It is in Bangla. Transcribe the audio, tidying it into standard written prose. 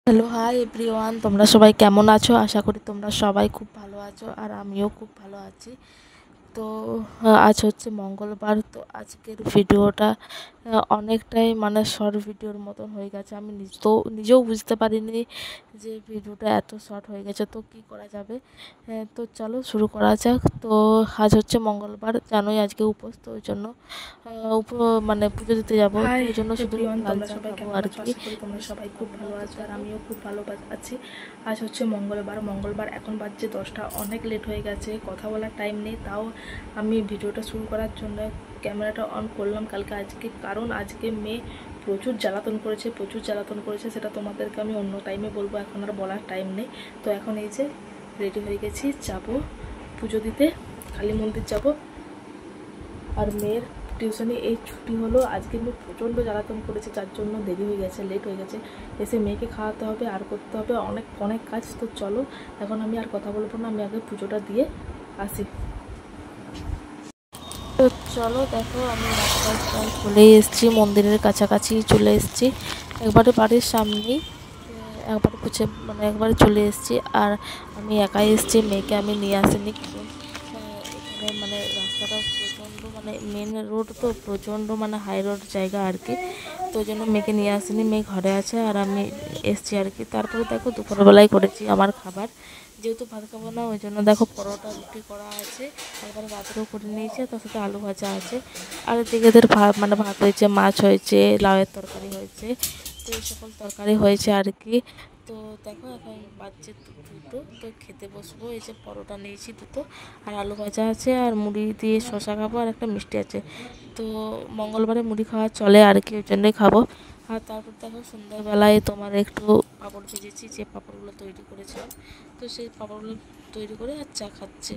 হ্যালো, হাই এভরিওয়ান, তোমরা সবাই কেমন আছো? আশা করি তোমরা সবাই খুব ভালো আছো আর আমিও খুব ভালো আছি। তো আজ হচ্ছে মঙ্গলবার। তো আজকের ভিডিওটা অনেকটাই মানে শর্ট ভিডিওর মতন হয়ে গেছে। আমি নিজেও বুঝতে পারিনি যে ভিডিওটা এত শর্ট হয়ে গেছে। তো কি করা যাবে, তো চলো শুরু করা যাক। তো আজ হচ্ছে মঙ্গলবার, জানোই আজকে উপোস, তো ওই জন্য মানে পুজো দিতে যাবো, তো ওই জন্য শুধু লাল তোমরা চা সবাই খাবো কেমন আর আছো? কি। আশা করি তোমরা সবাই খুব ভালো আছো আর আমিও খুব ভালো আছি। আজ হচ্ছে মঙ্গলবার এখন বাজছে 10টা। অনেক লেট হয়ে গেছে, কথা বলার টাইম নেই। তাও আমি ভিডিওটা শুরু করার জন্য ক্যামেরাটা অন করলাম কারণ আজকে মেয়ে প্রচুর জ্বালাতন করেছে। সেটা তোমাদেরকে আমি অন্য টাইমে বলবো, এখন আর বলার টাইম নেই। তো এখন এই যে রেডি হয়ে গেছি, যাবো পুজো দিতে, কালী মন্দির যাব। আর মেয়ের টিউশনি এই ছুটি হলো, আজকে মেয়ে প্রচণ্ড জ্বালাতন করেছে, যার জন্য দেরি হয়ে গেছে, লেট হয়ে গেছে। এসে মেয়েকে খাওয়াতে হবে আর করতে হবে অনেক অনেক কাজ। তো চলো, এখন আমি আর কথা বলবো না, আমি আগে পুজোটা দিয়ে আসি। তো চলো, দেখো আমি রাস্তায় প্রায় চলেই এসেছি, মন্দিরের কাছাকাছি চলে এসেছি, একবারে বাড়ির সামনেই। একবারে একবারে চলে এসেছি। আর আমি একাই এসেছি, মেয়েকে আমি নিয়ে আসিনি, কারণ এখানে মানে রাস্তাটা প্রচণ্ড মানে মেন রোড, তো প্রচণ্ড মানে হাই রোড জায়গা আর কি। তো ওই জন্য মেয়েকে নিয়ে আসিনি, মেয়ে ঘরে আছে আর আমি এসেছি আর কি। তারপরে দেখো দুপুরবেলায় করেছি আমার খাবার, যেহেতু ভাত খাবো না ওই জন্য দেখো পরোটা রুটি করা আছে, একবারে রাত্রেও করে নিয়েছে, তার সাথে আলু ভাজা আছে। আর এদিকে এদের ভাত হয়েছে, মাছ হয়েছে, লাউয়ের তরকারি হয়েছে, তো এই সকল তরকারি হয়েছে আর কি। তো দেখো এখন বাজছে দুটো, তো খেতে বসবো। এই যে পরোটা নিয়েছি দুটো, আর আলু ভাজা আছে, আর মুড়ি দিয়ে শশা খাবো, আর একটা মিষ্টি আছে। তো মঙ্গলবারে মুড়ি খাওয়া চলে আর কি, ওই জন্যই খাবো। আর তারপর দেখো সন্ধ্যাবেলায় তোমার একটু পাঁপড় ভেজেছি, যে পাঁপড়গুলো তৈরি করেছিলাম, তো সেই পাঁপড়গুলো তৈরি করে আর চা খাচ্ছি।